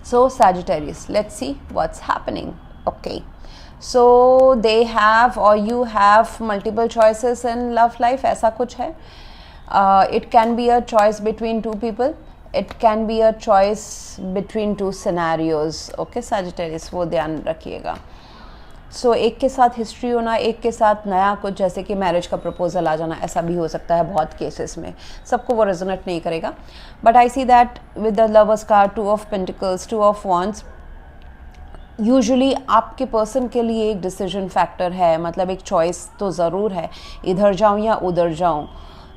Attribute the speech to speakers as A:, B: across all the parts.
A: So Sagittarius, let's see what's happening. Okay, so they have or you have multiple choices in love life, ऐसा कुछ है. It can be a choice between two people, it can be a choice between two scenarios. Okay Sagittarius, वो ध्यान रखिएगा. सो एक के साथ history होना, एक के साथ नया कुछ, जैसे कि मैरिज का प्रपोजल आ जाना, ऐसा भी हो सकता है बहुत केसेस में. सबको वो रेजोनेट नहीं करेगा, but I see that with the lovers card, 2 of pentacles, 2 of wands, usually आपके पर्सन के लिए एक डिसीजन फैक्टर है, मतलब एक चॉइस तो ज़रूर है, इधर जाऊँ या उधर जाऊँ.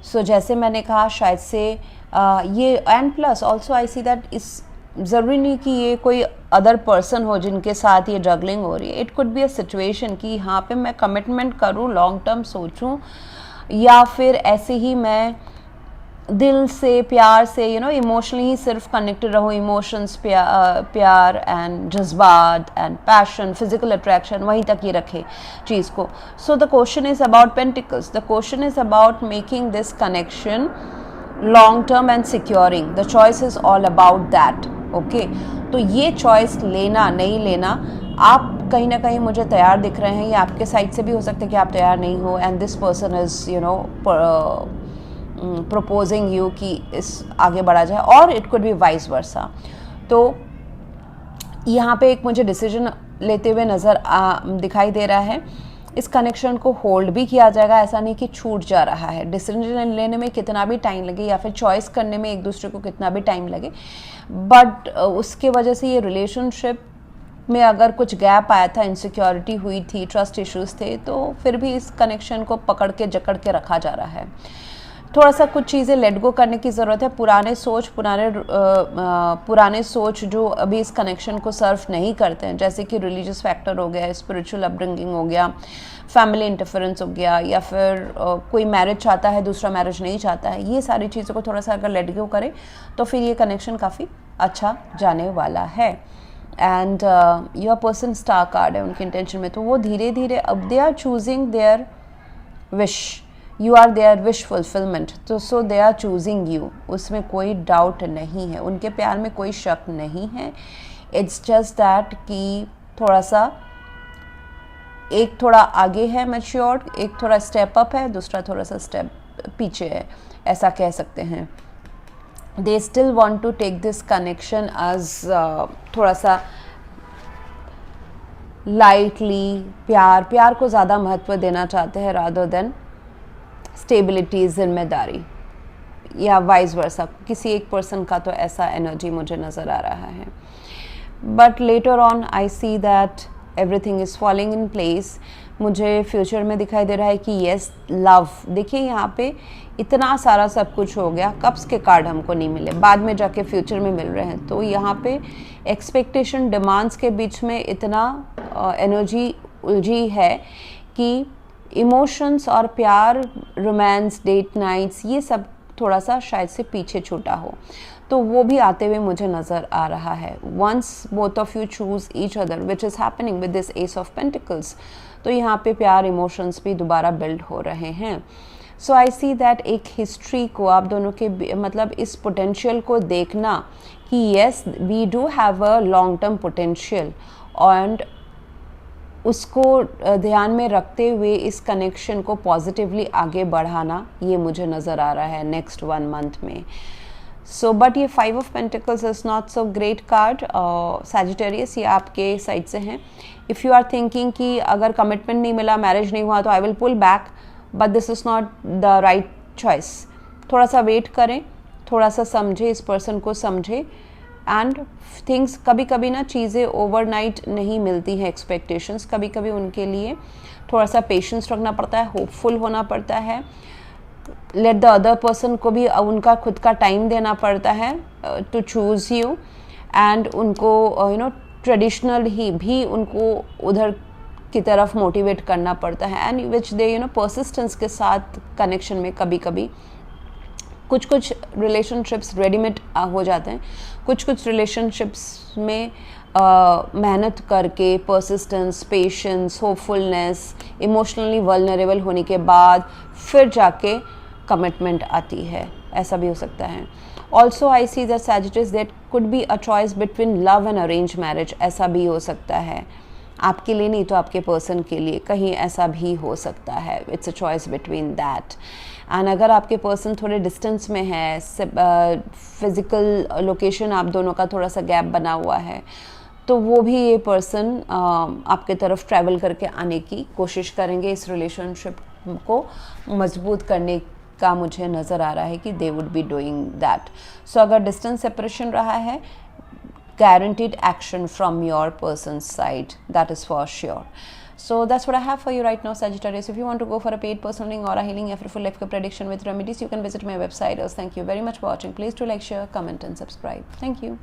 A: सो जैसे मैंने कहा शायद से ये, and plus also I see that इस ज़रूरी नहीं कि ये कोई अदर पर्सन हो जिनके साथ ये जगलिंग हो रही है. It could be a situation कि यहाँ पे मैं कमिटमेंट करूँ, लॉन्ग टर्म सोचूं, या फिर ऐसे ही मैं दिल से, प्यार से, यू नो, इमोशनली ही सिर्फ कनेक्टेड रहूँ. इमोशंस, प्यार एंड जज्बात एंड पैशन, फिजिकल अट्रैक्शन, वहीं तक ये रखे चीज़ को. So the question is about pentacles, the question is about making this connection long term and securing. The choice is all about that. Okay, तो ये चॉइस लेना नहीं लेना, आप कहीं ना कहीं मुझे तैयार दिख रहे हैं, या आपके साइड से भी हो सकता है कि आप तैयार नहीं हो, and this person is you know proposing you कि इस आगे बढ़ा जाए, और it could be vice versa. तो यहाँ पे एक मुझे डिसीजन लेते हुए दिखाई दे रहा है. इस कनेक्शन को होल्ड भी किया जाएगा, ऐसा नहीं कि छूट जा रहा है. डिसीजन लेने में कितना भी टाइम लगे, या फिर चॉइस करने में एक दूसरे को कितना भी टाइम लगे, बट उसके वजह से ये रिलेशनशिप में अगर कुछ गैप आया था, इनसिक्योरिटी हुई थी, ट्रस्ट इश्यूज थे, तो फिर भी इस कनेक्शन को पकड़ के जकड़ के रखा जा रहा है. थोड़ा सा कुछ चीज़ें लेट गो करने की ज़रूरत है. पुराने सोच जो अभी इस कनेक्शन को सर्व नहीं करते हैं, जैसे कि रिलीजियस फैक्टर हो गया, स्पिरिचुअल अपब्रिंगिंग हो गया, फैमिली इंटरफेरेंस हो गया, या फिर कोई मैरिज चाहता है, दूसरा मैरिज नहीं चाहता है, ये सारी चीज़ों को थोड़ा सा अगर लेट गो करें तो फिर ये कनेक्शन काफ़ी अच्छा जाने वाला है. And your person star card है उनके इंटेंशन में, तो वो धीरे धीरे अब they are choosing their wish, you are their wish fulfilment. तो so they are choosing you, उसमें कोई डाउट नहीं है, उनके प्यार में कोई शक नहीं है. इट्स जस्ट दैट कि थोड़ा सा, एक थोड़ा आगे है मैच्योर्ड, एक थोड़ा स्टेप अप है, दूसरा थोड़ा सा स्टेप पीछे है, ऐसा कह सकते हैं. They still want to take this connection as थोड़ा सा लाइटली, प्यार को ज़्यादा महत्व देना चाहते हैं रादर देन स्टेबिलिटी, जिम्मेदारी, या वाइस वर्सा. किसी एक पर्सन का तो ऐसा एनर्जी मुझे नज़र आ रहा है. But later on I see that everything is falling in place. मुझे फ्यूचर में दिखाई दे रहा है कि येस लव, देखिए यहाँ पे इतना सारा सब कुछ हो गया, कप्स के कार्ड हमको नहीं मिले, बाद में जाके फ्यूचर में मिल रहे हैं. तो यहाँ पे एक्सपेक्टेशन, डिमांड्स के बीच में इतना एनर्जी उलझी है कि इमोशंस और प्यार, रोमांस, डेट नाइट्स, ये सब थोड़ा सा शायद से पीछे छूटा हो, तो वो भी आते हुए मुझे नज़र आ रहा है. Once both of you choose each other, which is happening with this ace of pentacles, तो यहाँ पे प्यार, इमोशंस भी दोबारा बिल्ड हो रहे हैं. सो आई सी दैट एक हिस्ट्री को आप दोनों के, मतलब इस पोटेंशियल को देखना कि yes we do have a long term potential, and उसको ध्यान में रखते हुए इस कनेक्शन को पॉजिटिवली आगे बढ़ाना, ये मुझे नज़र आ रहा है नेक्स्ट 1 मंथ में. सो बट ये 5 of pentacles is not so great card. Sagittarius, ये आपके साइड से हैं. इफ़ यू आर थिंकिंग कि अगर कमिटमेंट नहीं मिला, मैरिज नहीं हुआ, तो I will pull back, but this is not the right choice. थोड़ा सा वेट करें, थोड़ा सा समझे, इस पर्सन को समझे, एंड थिंग्स, कभी कभी ना चीज़ें ओवरनाइट नहीं मिलती हैं. एक्सपेक्टेशंस कभी कभी उनके लिए थोड़ा सा पेशेंस रखना पड़ता है, होपफुल होना पड़ता है. लेट द अदर पर्सन को भी उनका खुद का टाइम देना पड़ता है टू चूज़ यू, एंड उनको यू नो ट्रेडिशनल ही भी उनको उधर की तरफ मोटिवेट करना पड़ता है, and which they you know persistence के साथ कनेक्शन में कभी कभी कुछ रिलेशनशिप्स रेडीमेड हो जाते हैं, कुछ रिलेशनशिप्स में मेहनत करके, persistence, patience, hopefulness, emotionally vulnerable होने के बाद फिर जाके कमिटमेंट आती है, ऐसा भी हो सकता है. Also I see that Sagittarius that could be a choice between love and arrange marriage, ऐसा भी हो सकता है। आपके लिए नहीं तो आपके पर्सन के लिए, कहीं ऐसा भी हो सकता है। It's a choice between that. And अगर आपके पर्सन थोड़े डिस्टेंस में है, फिज़िकल लोकेशन आप दोनों का थोड़ा सा गैप बना हुआ है, तो वो भी ये पर्सन आपके तरफ ट्रैवल करके आने की कोशिश करेंगे। इस रिलेशनशिप को मजबूत करने का मुझे नज़र आ रहा है कि they would be doing that. So अगर डिस्टेंस सेपरेशन रहा है, guaranteed action from your person's side, that is for sure. So that's what I have for you right now, Sagittarius. If you want to go for a paid personal reading or a healing for full life prediction with remedies, you can visit my website. Thank you very much for watching. Please do like, share, comment and subscribe. Thank you.